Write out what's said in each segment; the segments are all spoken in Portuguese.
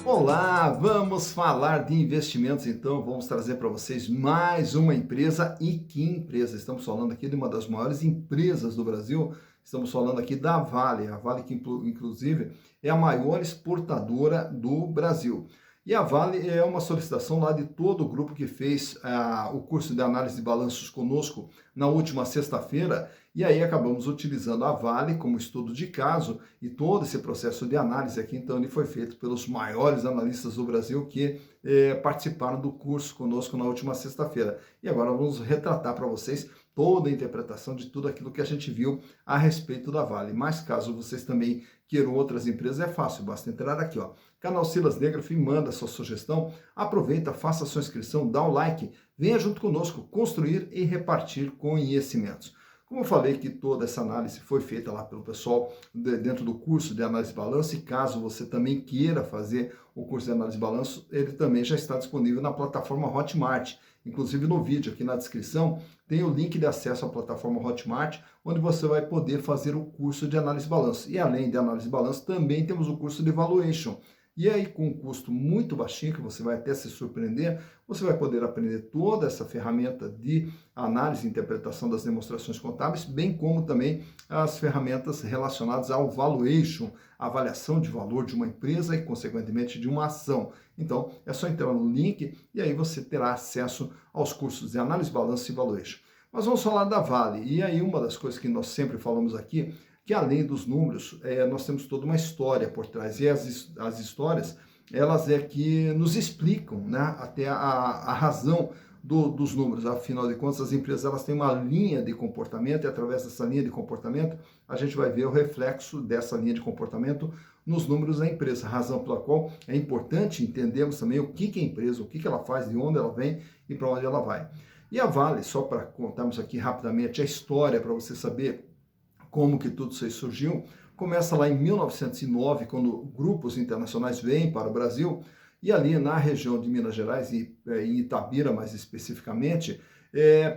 Olá, vamos falar de investimentos então, vamos trazer para vocês mais uma empresa. E que empresa? Estamos falando aqui de uma das maiores empresas do Brasil, estamos falando aqui da Vale, a Vale que inclusive é a maior exportadora do Brasil. E a Vale é uma solicitação lá de todo o grupo que fez o curso de análise de balanços conosco na última sexta-feira, e aí acabamos utilizando a Vale como estudo de caso, e todo esse processo de análise aqui, então, ele foi feito pelos maiores analistas do Brasil que participaram do curso conosco na última sexta-feira. E agora vamos retratar para vocês toda a interpretação de tudo aquilo que a gente viu a respeito da Vale. Mas caso vocês também queiram outras empresas, é fácil, basta entrar aqui, ó. Canal Silas Negraf, manda sua sugestão, aproveita, faça sua inscrição, dá o like, venha junto conosco construir e repartir conhecimentos. Como eu falei que toda essa análise foi feita lá pelo pessoal dentro do curso de análise de balanço, e caso você também queira fazer o curso de análise de balanço, ele também já está disponível na plataforma Hotmart. Inclusive no vídeo aqui na descrição tem o link de acesso à plataforma Hotmart, onde você vai poder fazer o curso de análise de balanço. E além de análise de balanço, também temos o curso de valuation. E aí, com um custo muito baixinho, que você vai até se surpreender, você vai poder aprender toda essa ferramenta de análise e interpretação das demonstrações contábeis, bem como também as ferramentas relacionadas ao valuation, avaliação de valor de uma empresa e, consequentemente, de uma ação. Então, é só entrar no link e aí você terá acesso aos cursos de análise, balanço e valuation. Mas vamos falar da Vale. E aí, uma das coisas que nós sempre falamos aqui, que além dos números, nós temos toda uma história por trás. E as histórias, elas é que nos explicam, né, até a razão dos números. Afinal de contas, as empresas elas têm uma linha de comportamento, e através dessa linha de comportamento, a gente vai ver o reflexo dessa linha de comportamento nos números da empresa. Razão pela qual é importante entendermos também o que é a empresa, o que ela faz, de onde ela vem e para onde ela vai. E a Vale, só para contarmos aqui rapidamente a história, para você saber como que tudo isso aí surgiu, começa lá em 1909, quando grupos internacionais vêm para o Brasil, e ali na região de Minas Gerais, e em Itabira mais especificamente,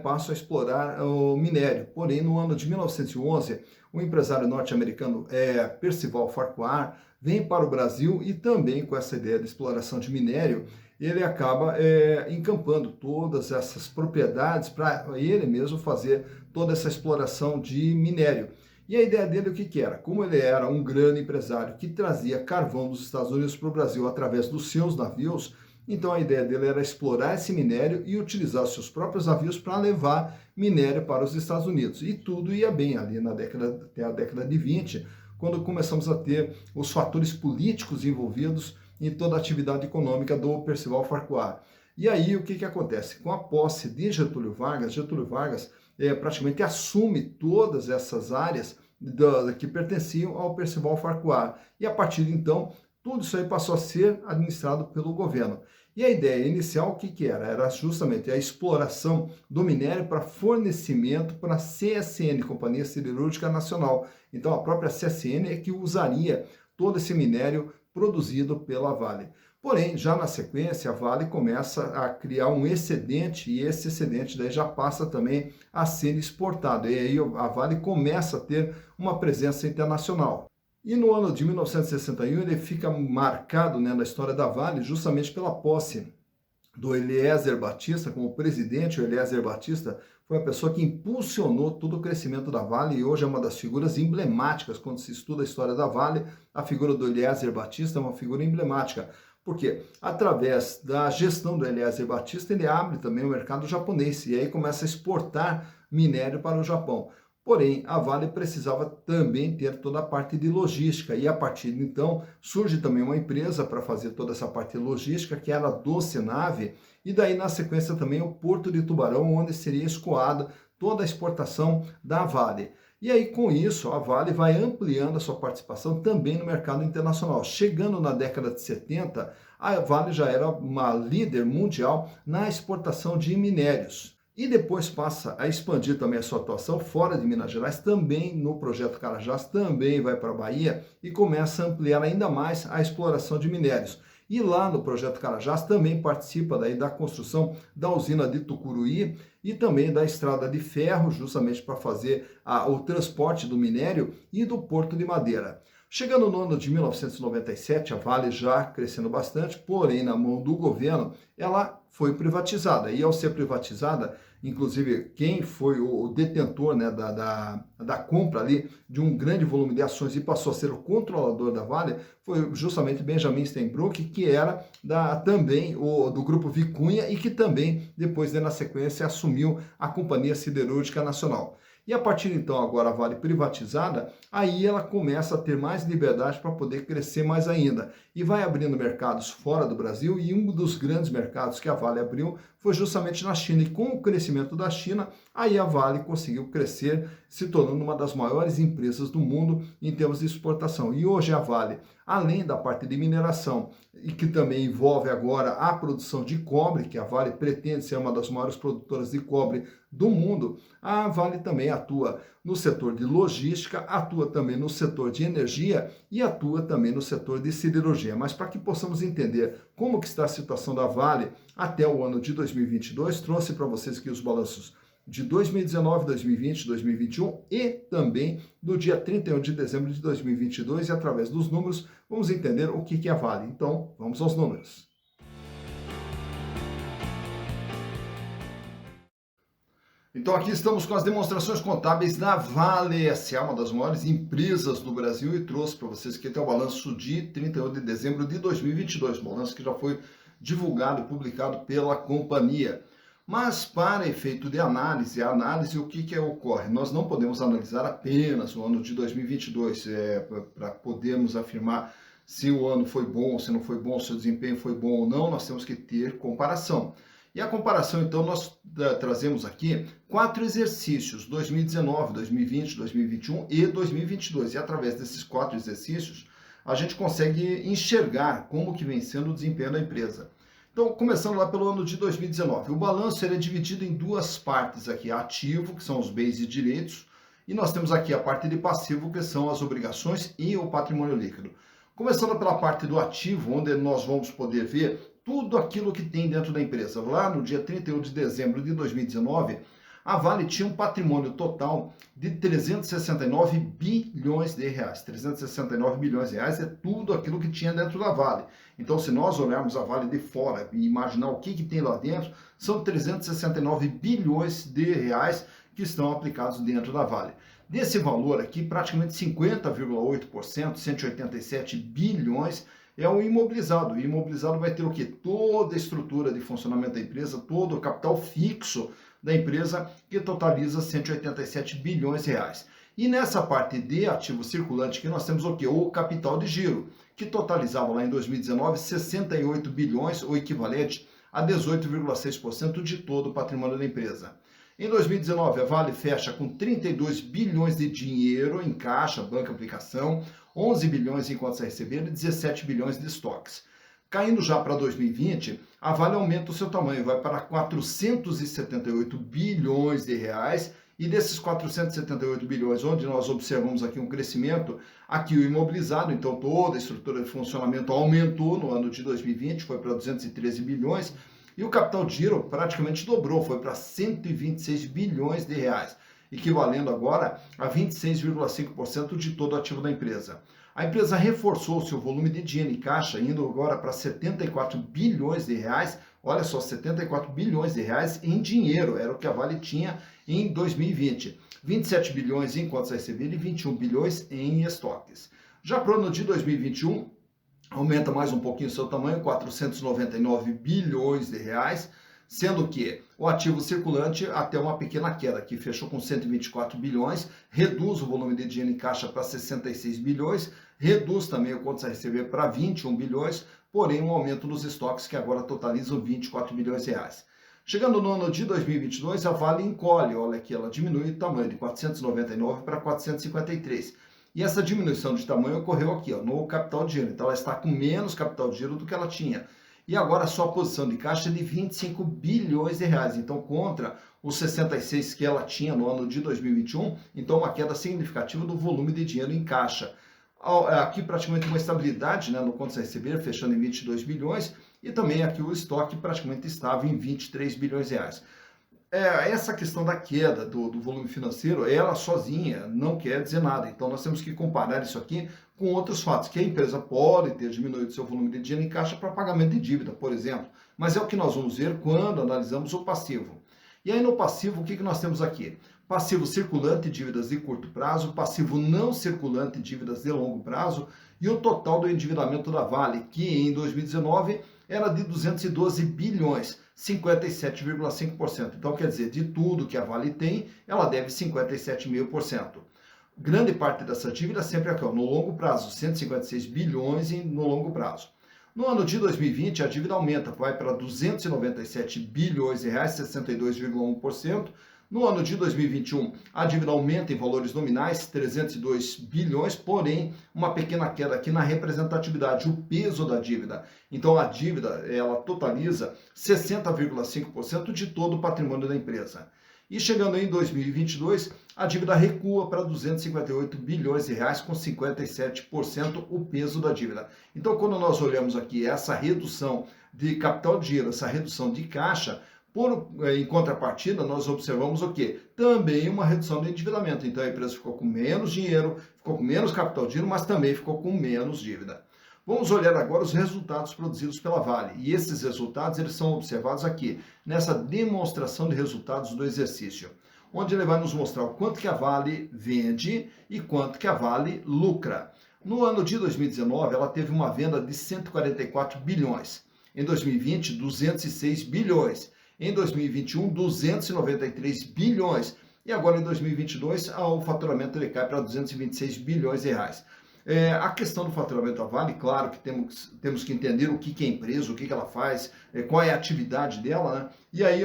passam a explorar o minério. Porém, no ano de 1911, o empresário norte-americano Percival Farquhar vem para o Brasil e também com essa ideia de exploração de minério, ele acaba encampando todas essas propriedades para ele mesmo fazer toda essa exploração de minério. E a ideia dele o que era? Como ele era um grande empresário que trazia carvão dos Estados Unidos para o Brasil através dos seus navios, então a ideia dele era explorar esse minério e utilizar os seus próprios navios para levar minério para os Estados Unidos. E tudo ia bem ali até a década de 20, quando começamos a ter os fatores políticos envolvidos em toda a atividade econômica do Percival Farquhar. E aí o que acontece? Com a posse de Getúlio Vargas praticamente assume todas essas áreas que pertenciam ao Percival Farquhar. E a partir de então, tudo isso aí passou a ser administrado pelo governo. E a ideia inicial, o que era? Era justamente a exploração do minério para fornecimento para a CSN, Companhia Siderúrgica Nacional. Então a própria CSN é que usaria todo esse minério produzido pela Vale. Porém, já na sequência, a Vale começa a criar um excedente, e esse excedente daí já passa também a ser exportado. E aí a Vale começa a ter uma presença internacional. E no ano de 1961 ele fica marcado, né, na história da Vale justamente pela posse do Eliezer Batista como presidente. O Eliezer Batista foi a pessoa que impulsionou todo o crescimento da Vale e hoje é uma das figuras emblemáticas. Quando se estuda a história da Vale, a figura do Eliezer Batista é uma figura emblemática. Porque através da gestão do Eliezer Batista, ele abre também o mercado japonês e aí começa a exportar minério para o Japão. Porém, a Vale precisava também ter toda a parte de logística e a partir de então surge também uma empresa para fazer toda essa parte logística, que era a Docenave, e daí na sequência também o Porto de Tubarão, onde seria escoada toda a exportação da Vale. E aí, com isso, a Vale vai ampliando a sua participação também no mercado internacional. Chegando na década de 70, a Vale já era uma líder mundial na exportação de minérios. E depois passa a expandir também a sua atuação fora de Minas Gerais, também no projeto Carajás, também vai para a Bahia e começa a ampliar ainda mais a exploração de minérios. E lá no projeto Carajás também participa daí da construção da usina de Tucuruí e também da estrada de ferro, justamente para fazer o transporte do minério e do Porto de Madeira. Chegando no ano de 1997, a Vale já crescendo bastante, porém na mão do governo, ela foi privatizada. E ao ser privatizada, inclusive quem foi o detentor, né, da compra ali de um grande volume de ações e passou a ser o controlador da Vale, foi justamente Benjamin Steinbrück, que era também do grupo Vicunha e que também, depois, na sequência, assumiu a Companhia Siderúrgica Nacional. E a partir então, agora a Vale privatizada, aí ela começa a ter mais liberdade para poder crescer mais ainda. E vai abrindo mercados fora do Brasil, e um dos grandes mercados que a Vale abriu foi justamente na China. E com o crescimento da China, aí a Vale conseguiu crescer, se tornando uma das maiores empresas do mundo em termos de exportação. E hoje a Vale, além da parte de mineração, e que também envolve agora a produção de cobre, que a Vale pretende ser uma das maiores produtoras de cobre do mundo, a Vale também atua no setor de logística, atua também no setor de energia e atua também no setor de siderurgia. Mas para que possamos entender como que está a situação da Vale até o ano de 2022, trouxe para vocês aqui os balanços de 2019, 2020, 2021 e também do dia 31 de dezembro de 2022, e através dos números vamos entender o que é a Vale. Então, vamos aos números. Então aqui estamos com as demonstrações contábeis da Vale S.A., uma das maiores empresas do Brasil, e trouxe para vocês aqui até o balanço de 31 de dezembro de 2022, balanço que já foi divulgado e publicado pela companhia. Mas para efeito de análise, o que ocorre? Nós não podemos analisar apenas o ano de 2022 para podermos afirmar se o ano foi bom, se não foi bom, se o desempenho foi bom ou não. Nós temos que ter comparação. E a comparação, então, nós trazemos aqui 4 exercícios, 2019, 2020, 2021 e 2022. E através desses 4 exercícios, a gente consegue enxergar como que vem sendo o desempenho da empresa. Então, começando lá pelo ano de 2019, o balanço ele é dividido em duas partes aqui, ativo, que são os bens e direitos, e nós temos aqui a parte de passivo, que são as obrigações e o patrimônio líquido. Começando pela parte do ativo, onde nós vamos poder ver tudo aquilo que tem dentro da empresa. Lá no dia 31 de dezembro de 2019, a Vale tinha um patrimônio total de 369 bilhões de reais. 369 bilhões de reais é tudo aquilo que tinha dentro da Vale. Então, se nós olharmos a Vale de fora e imaginar o que tem lá dentro, são 369 bilhões de reais que estão aplicados dentro da Vale. Desse valor aqui, praticamente 50,8%, 187 bilhões, é o imobilizado. O imobilizado vai ter o quê? Toda a estrutura de funcionamento da empresa, todo o capital fixo da empresa, que totaliza 187 bilhões de reais. E nessa parte de ativo circulante que nós temos o quê? O capital de giro, que totalizava lá em 2019 68 bilhões, o equivalente a 18,6% de todo o patrimônio da empresa. Em 2019, a Vale fecha com 32 bilhões de dinheiro em caixa, banca, aplicação, 11 bilhões em contas a receber e 17 bilhões de estoques. Caindo já para 2020, a Vale aumenta o seu tamanho, vai para 478 bilhões de reais, e desses 478 bilhões, onde nós observamos aqui um crescimento, aqui o imobilizado, então toda a estrutura de funcionamento aumentou no ano de 2020, foi para 213 bilhões, e o capital de giro praticamente dobrou, foi para 126 bilhões de reais, equivalendo agora a 26,5% de todo o ativo da empresa. A empresa reforçou seu volume de dinheiro em caixa, indo agora para 74 bilhões de reais. Olha só, 74 bilhões de reais em dinheiro, era o que a Vale tinha em 2020. 27 bilhões em contas a receber e 21 bilhões em estoques. Já para o ano de 2021, aumenta mais um pouquinho o seu tamanho, 499 bilhões de reais, sendo que o ativo circulante até uma pequena queda, que fechou com 124 bilhões, reduz o volume de dinheiro em caixa para 66 bilhões, reduz também o contas a receber para 21 bilhões, porém um aumento nos estoques que agora totalizam 24 bilhões de reais. Chegando no ano de 2022, a Vale encolhe, olha aqui, ela diminui o tamanho de 499 para 453. E essa diminuição de tamanho ocorreu aqui, ó, no capital de giro. Então ela está com menos capital de giro do que ela tinha. E agora a sua posição de caixa é de 25 bilhões de reais. Então, contra os 66 que ela tinha no ano de 2021, então uma queda significativa do volume de dinheiro em caixa. Aqui praticamente uma estabilidade, né, no contas a receber, fechando em 22 bilhões, e também aqui o estoque praticamente estava em 23 bilhões de reais. Essa questão da queda do volume financeiro, ela sozinha não quer dizer nada. Então, nós temos que comparar isso aqui com outros fatos, que a empresa pode ter diminuído seu volume de dinheiro em caixa para pagamento de dívida, por exemplo. Mas é o que nós vamos ver quando analisamos o passivo. E aí, no passivo, o que nós temos aqui? Passivo circulante, dívidas de curto prazo, passivo não circulante, dívidas de longo prazo, e o total do endividamento da Vale, que em 2019 era de 212 bilhões, 57,5%. Então, quer dizer, de tudo que a Vale tem, ela deve 57,5%. Grande parte dessa dívida sempre aqui, no longo prazo, 156 bilhões no longo prazo. No ano de 2020, a dívida aumenta, vai para 297 bilhões de reais, 62,1%. No ano de 2021, a dívida aumenta em valores nominais, 302 bilhões, porém, uma pequena queda aqui na representatividade, o peso da dívida. Então, a dívida, ela totaliza 60,5% de todo o patrimônio da empresa. E chegando em 2022, a dívida recua para 258 bilhões de reais, com 57% o peso da dívida. Então, quando nós olhamos aqui essa redução de capital de giro, essa redução de caixa, em contrapartida, nós observamos o quê? Também uma redução do endividamento. Então, a empresa ficou com menos dinheiro, ficou com menos capital de giro, mas também ficou com menos dívida. Vamos olhar agora os resultados produzidos pela Vale. E esses resultados, eles são observados aqui, nessa demonstração de resultados do exercício, onde ele vai nos mostrar o quanto que a Vale vende e quanto que a Vale lucra. No ano de 2019, ela teve uma venda de 144 bilhões. Em 2020, 206 bilhões. Em 2021, 293 bilhões. E agora, em 2022, o faturamento ele cai para 226 bilhões de reais. A questão do faturamento da Vale, claro que temos que entender o que é a empresa, o que ela faz, qual é a atividade dela, né? E aí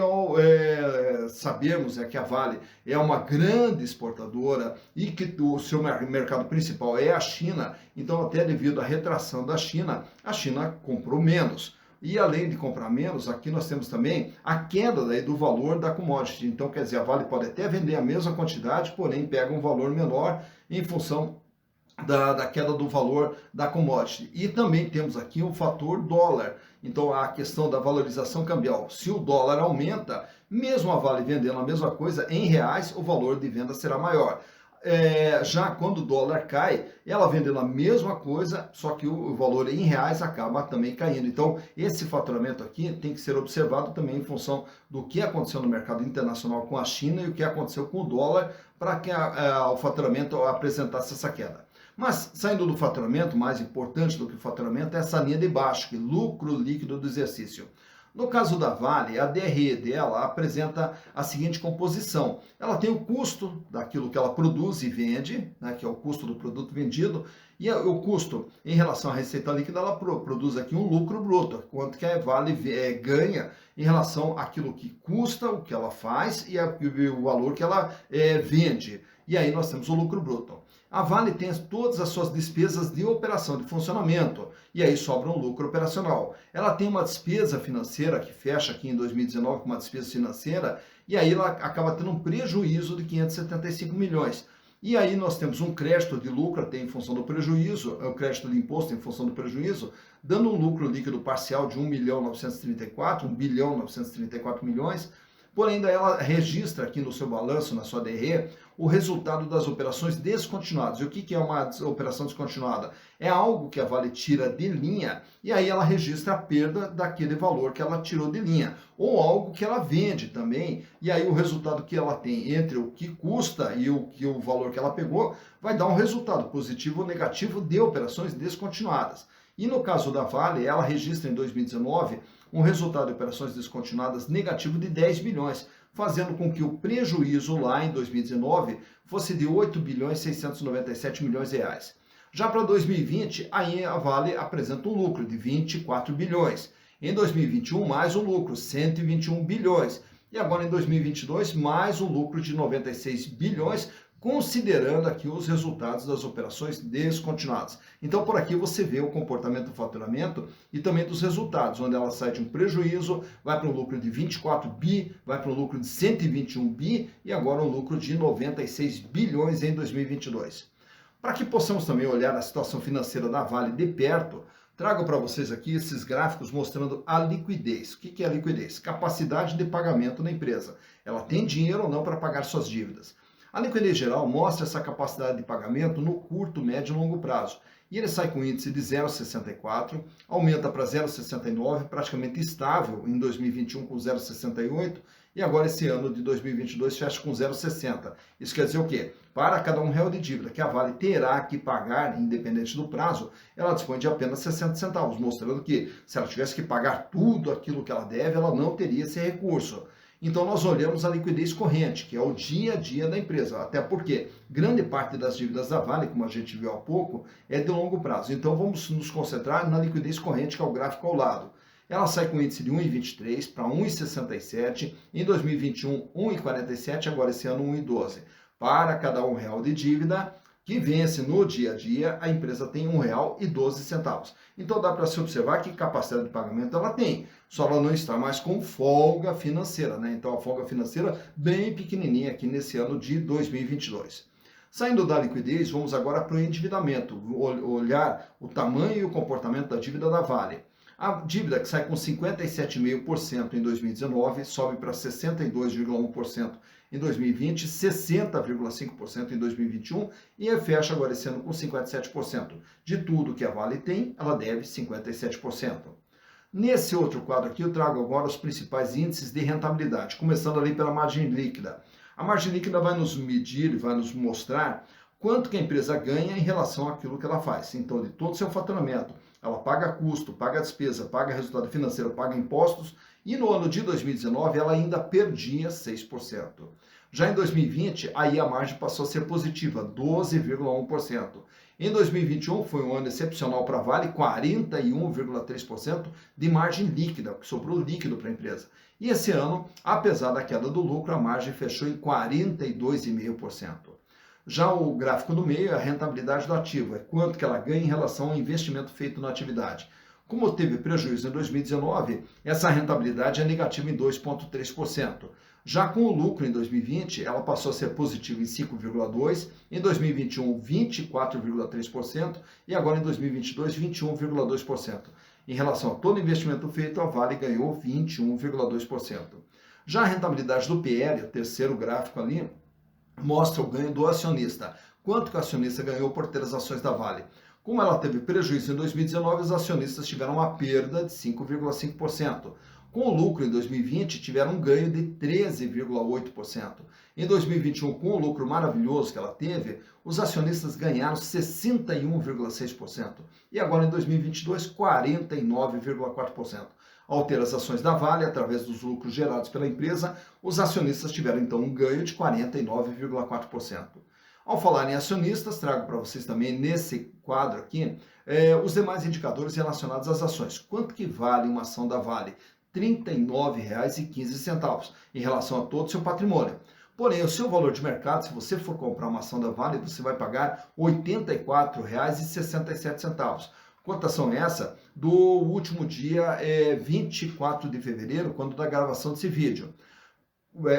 sabemos que a Vale é uma grande exportadora e que o seu mercado principal é a China, então até devido à retração da China, a China comprou menos. E além de comprar menos, aqui nós temos também a queda daí do valor da commodity. Então, quer dizer, a Vale pode até vender a mesma quantidade, porém pega um valor menor em função da queda do valor da commodity. E também temos aqui o fator dólar. Então, a questão da valorização cambial. Se o dólar aumenta, mesmo a Vale vendendo a mesma coisa em reais, o valor de venda será maior. Já quando o dólar cai, ela vendendo a mesma coisa, só que o valor em reais acaba também caindo. Então, esse faturamento aqui tem que ser observado também em função do que aconteceu no mercado internacional com a China e o que aconteceu com o dólar para que o faturamento apresentasse essa queda. Mas, saindo do faturamento, mais importante do que o faturamento é essa linha de baixo, que é lucro líquido do exercício. No caso da Vale, a DRE dela apresenta a seguinte composição. Ela tem o custo daquilo que ela produz e vende, né, que é o custo do produto vendido, e o custo em relação à receita líquida, ela produz aqui um lucro bruto, quanto que a Vale ganha em relação àquilo que custa, o que ela faz e o valor que ela vende. E aí nós temos o lucro bruto. A Vale tem todas as suas despesas de operação, de funcionamento, e aí sobra um lucro operacional. Ela tem uma despesa financeira que fecha aqui em 2019 com uma despesa financeira, e aí ela acaba tendo um prejuízo de 575 milhões. E aí nós temos um crédito de lucro até em função do prejuízo, o crédito de imposto em função do prejuízo, dando um lucro líquido parcial de 1 bilhão 934 milhões, porém daí ela registra aqui no seu balanço, na sua DRE, o resultado das operações descontinuadas. E o que é uma operação descontinuada? É algo que a Vale tira de linha e aí ela registra a perda daquele valor que ela tirou de linha. Ou algo que ela vende também, e aí o resultado que ela tem entre o que custa e o valor que ela pegou vai dar um resultado positivo ou negativo de operações descontinuadas. E no caso da Vale, ela registra em 2019 um resultado de operações descontinuadas negativo de 10 bilhões, fazendo com que o prejuízo lá em 2019 fosse de 8 bilhões 697 milhões de reais. Já para 2020, aí a Vale apresenta um lucro de 24 bilhões. Em 2021, mais um lucro, 121 bilhões. E agora em 2022, mais um lucro de 96 bilhões, considerando aqui os resultados das operações descontinuadas. Então, por aqui você vê o comportamento do faturamento e também dos resultados, onde ela sai de um prejuízo, vai para um lucro de 24 bi, vai para um lucro de 121 bi e agora um lucro de 96 bilhões em 2022. Para que possamos também olhar a situação financeira da Vale de perto, Trago para vocês aqui esses gráficos mostrando a liquidez. O que é a liquidez? Capacidade de pagamento da empresa. Ela tem dinheiro ou não para pagar suas dívidas. A liquidez geral mostra essa capacidade de pagamento no curto, médio e longo prazo. E ele sai com índice de 0,64, aumenta para 0,69, praticamente estável em 2021 com 0,68, e agora esse ano de 2022 fecha com 0,60. Isso quer dizer o quê? Para cada R$ 1 de dívida que a Vale terá que pagar, independente do prazo, ela dispõe de apenas 60 centavos, mostrando que se ela tivesse que pagar tudo aquilo que ela deve, ela não teria esse recurso. Então nós olhamos a liquidez corrente, que é o dia a dia da empresa, até porque grande parte das dívidas da Vale, como a gente viu há pouco, é de longo prazo. Então vamos nos concentrar na liquidez corrente, que é o gráfico ao lado. Ela sai com índice de 1,23 para 1,67, em 2021 1,47, agora esse ano 1,12. Para cada R$ 1 de dívida que vence no dia a dia, a empresa tem R$ 1,12. Então dá para se observar que capacidade de pagamento ela tem, só ela não está mais com folga financeira, né? Então a folga financeira bem pequenininha aqui nesse ano de 2022. Saindo da liquidez, vamos agora para o endividamento, olhar o tamanho e o comportamento da dívida da Vale. A dívida que sai com 57,5% em 2019, sobe para 62,1% em 2020, 60,5% em 2021 e fecha agora esse ano com 57%. De tudo que a Vale tem, ela deve 57%. Nesse outro quadro aqui, eu trago agora os principais índices de rentabilidade, começando ali pela margem líquida. A margem líquida vai nos medir, vai nos mostrar quanto que a empresa ganha em relação àquilo que ela faz. Então, de todo o seu faturamento, ela paga custo, paga despesa, paga resultado financeiro, paga impostos, e no ano de 2019 ela ainda perdia 6%. Já em 2020, aí a margem passou a ser positiva, 12,1%. Em 2021 foi um ano excepcional para a Vale, 41,3% de margem líquida, que sobrou líquido para a empresa. E esse ano, apesar da queda do lucro, a margem fechou em 42,5%. Já o gráfico do meio é a rentabilidade do ativo, é quanto que ela ganha em relação ao investimento feito na atividade. Como teve prejuízo em 2019, essa rentabilidade é negativa em 2,3%. Já com o lucro em 2020, ela passou a ser positiva em 5,2%, em 2021, 24,3% e agora em 2022, 21,2%. Em relação a todo investimento feito, a Vale ganhou 21,2%. Já a rentabilidade do PL, o terceiro gráfico ali, mostra o ganho do acionista. Quanto que o acionista ganhou por ter as ações da Vale? Como ela teve prejuízo em 2019, os acionistas tiveram uma perda de 5,5%. Com o lucro em 2020, tiveram um ganho de 13,8%. Em 2021, com o lucro maravilhoso que ela teve, os acionistas ganharam 61,6%. E agora em 2022, 49,4%. Ao ter as ações da Vale, através dos lucros gerados pela empresa, os acionistas tiveram então um ganho de 49,4%. Ao falar em acionistas, trago para vocês também nesse quadro aqui os demais indicadores relacionados às ações. Quanto que vale uma ação da Vale? R$ 39,15 em relação a todo o seu patrimônio. Porém, o seu valor de mercado, se você for comprar uma ação da Vale, você vai pagar R$ 84,67. Cotação essa do último dia 24 de fevereiro, quando da gravação desse vídeo.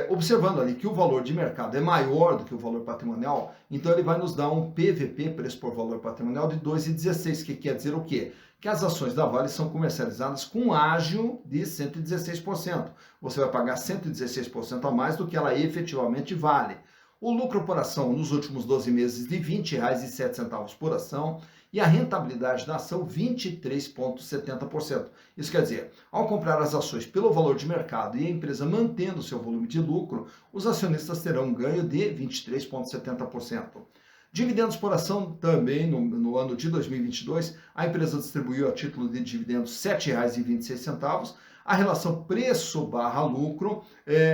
Observando ali que o valor de mercado é maior do que o valor patrimonial, então ele vai nos dar um PVP, preço por valor patrimonial, de 2,16, que quer dizer o quê? Que as ações da Vale são comercializadas com ágio de 116%. Você vai pagar 116% a mais do que ela efetivamente vale. O lucro por ação nos últimos 12 meses de R$ 20,07 por ação e a rentabilidade da ação 23,70%. Isso quer dizer, ao comprar as ações pelo valor de mercado e a empresa mantendo seu volume de lucro, os acionistas terão um ganho de 23,70%. Dividendos por ação também no ano de 2022, a empresa distribuiu a título de dividendos R$ 7,26. A relação preço/lucro,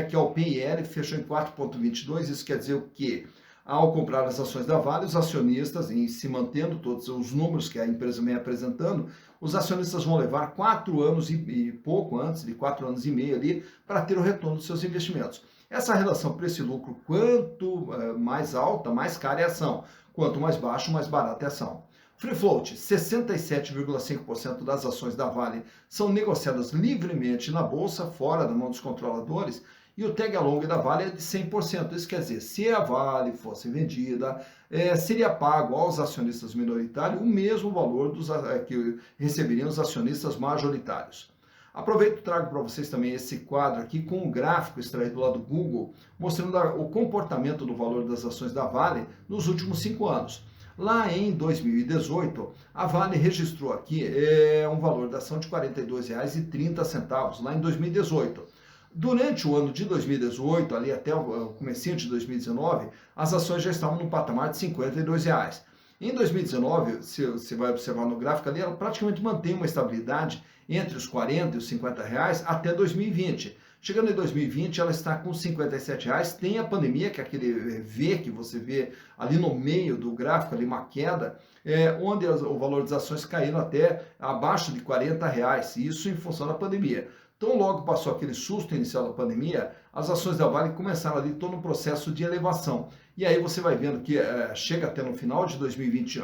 que é o PIL, fechou em 4,22. Isso quer dizer o quê? Ao comprar as ações da Vale, os acionistas, em se mantendo todos os números que a empresa vem apresentando, os acionistas vão levar 4 anos e pouco antes, de 4 anos e meio ali, para ter o retorno dos seus investimentos. Essa relação preço e lucro, quanto mais alta, mais cara é a ação. Quanto mais baixo, mais barata é a ação. Free float, 67,5% das ações da Vale são negociadas livremente na bolsa, fora da mão dos controladores, e o tag along da Vale é de 100%. Isso quer dizer, se a Vale fosse vendida, seria pago aos acionistas minoritários o mesmo valor que receberiam os acionistas majoritários. Aproveito e trago para vocês também esse quadro aqui com um gráfico extraído lá do Google, mostrando o comportamento do valor das ações da Vale nos últimos 5 anos. Lá em 2018, a Vale registrou aqui um valor da ação de R$ 42,30, lá em 2018. Durante o ano de 2018, ali até o comecinho de 2019, as ações já estavam no patamar de R$ 52. Em 2019, se você vai observar no gráfico ali, ela praticamente mantém uma estabilidade entre os 40 e os 50 reais até 2020. Chegando em 2020, ela está com 57 reais. Tem a pandemia, que é aquele V que você vê ali no meio do gráfico, ali uma queda, onde o valor das ações caíram até abaixo de 40 reais. Isso em função da pandemia. Então, logo passou aquele susto inicial da pandemia, as ações da Vale começaram ali todo um processo de elevação. E aí você vai vendo que chega até no final de 2020,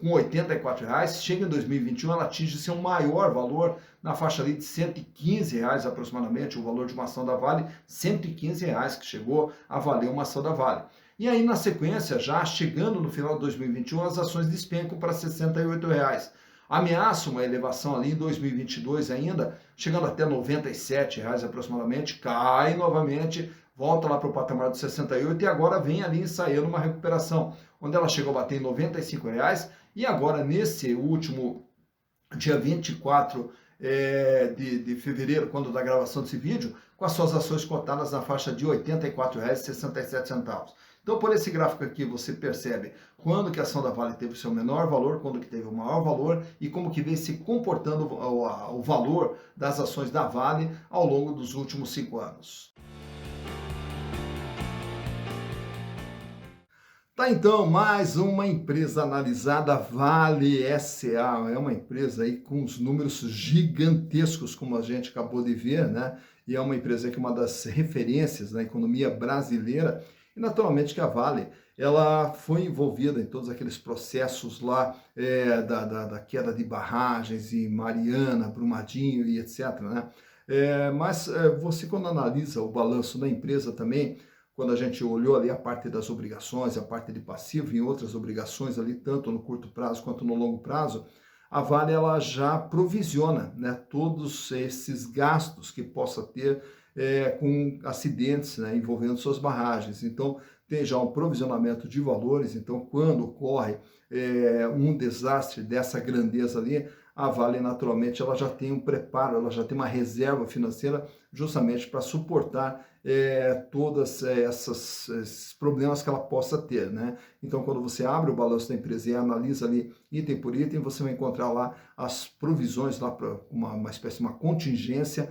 com R$ 84 reais, chega em 2021, ela atinge seu maior valor na faixa ali de R$ 115 reais aproximadamente, o valor de uma ação da Vale, R$ 115 reais que chegou a valer uma ação da Vale. E aí, na sequência, já chegando no final de 2021, as ações despencam para R$ 68 reais. Ameaça uma elevação ali em 2022 ainda, chegando até R$ 97 reais aproximadamente, cai novamente, volta lá para o patamar de 68 e agora vem ali ensaiando uma recuperação, onde ela chegou a bater em R$ 95 reais e agora nesse último dia 24 de fevereiro, quando da gravação desse vídeo, com as suas ações cotadas na faixa de R$ 84,67. Então, por esse gráfico aqui, você percebe quando que a ação da Vale teve o seu menor valor, quando que teve o maior valor e como que vem se comportando o valor das ações da Vale ao longo dos últimos 5 anos. Tá, então, mais uma empresa analisada, Vale SA, é uma empresa aí com os números gigantescos, como a gente acabou de ver, né? E é uma empresa que é uma das referências na economia brasileira. E naturalmente que a Vale, ela foi envolvida em todos aqueles processos lá da queda de barragens e Mariana, Brumadinho e etc, né? Mas você quando analisa o balanço da empresa também, quando a gente olhou ali a parte das obrigações, a parte de passivo e outras obrigações ali, tanto no curto prazo quanto no longo prazo, a Vale ela já provisiona, né, todos esses gastos que possa ter com acidentes, né, envolvendo suas barragens. Então, tem já um provisionamento de valores, então quando ocorre um desastre dessa grandeza ali, a Vale naturalmente ela já tem um preparo, ela já tem uma reserva financeira justamente para suportar todas esses problemas que ela possa ter, né? Então, quando você abre o balanço da empresa e analisa ali item por item, você vai encontrar lá as provisões lá para uma espécie de uma contingência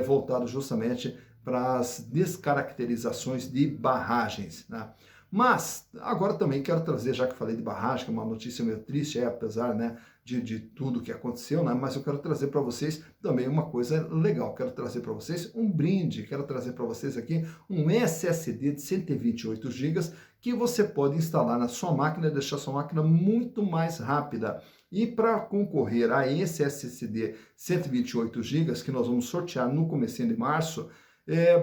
voltada justamente para as descaracterizações de barragens, né? Mas, agora também quero trazer, já que falei de barragem, que é uma notícia meio triste, apesar, né, de tudo que aconteceu, né, mas eu quero trazer para vocês também uma coisa legal, quero trazer para vocês um brinde, quero trazer para vocês aqui um SSD de 128 GB que você pode instalar na sua máquina e deixar sua máquina muito mais rápida. E para concorrer a esse SSD 128 GB que nós vamos sortear no comecinho de março,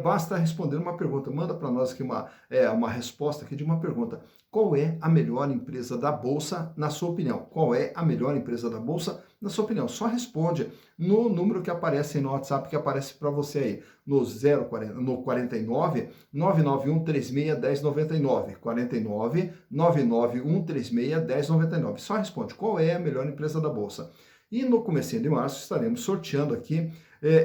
basta responder uma pergunta. Manda para nós aqui uma resposta aqui de uma pergunta. Qual é a melhor empresa da Bolsa, na sua opinião? Qual é a melhor empresa da Bolsa, na sua opinião? Só responde no número que aparece aí no WhatsApp, que aparece para você aí, no 49 991 36 1099. 49 991 36 1099. Só responde qual é a melhor empresa da Bolsa. E no comecinho de março estaremos sorteando aqui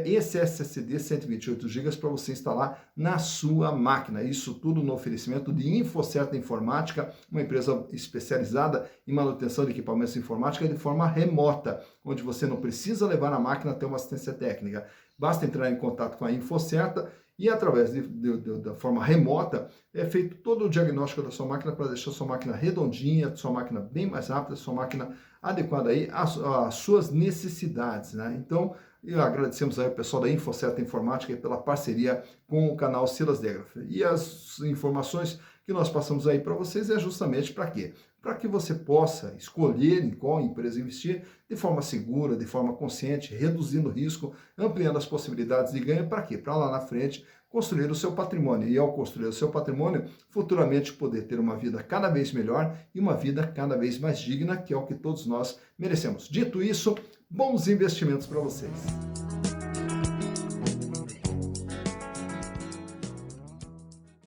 esse SSD 128 GB para você instalar na sua máquina. Isso tudo no oferecimento de InfoCerta Informática, uma empresa especializada em manutenção de equipamentos de informática de forma remota, onde você não precisa levar a máquina até uma assistência técnica. Basta entrar em contato com a InfoCerta e através da forma remota é feito todo o diagnóstico da sua máquina para deixar a sua máquina redondinha, sua máquina bem mais rápida, sua máquina adequada aí às suas necessidades, né? Então, agradecemos aí ao pessoal da InfoCerta Informática pela parceria com o canal Silas Degraf. E as informações que nós passamos aí para vocês é justamente para quê? Para que você possa escolher em qual empresa investir de forma segura, de forma consciente, reduzindo o risco, ampliando as possibilidades de ganho. Para quê? Para lá na frente construir o seu patrimônio. E ao construir o seu patrimônio, futuramente poder ter uma vida cada vez melhor e uma vida cada vez mais digna, que é o que todos nós merecemos. Dito isso, bons investimentos para vocês.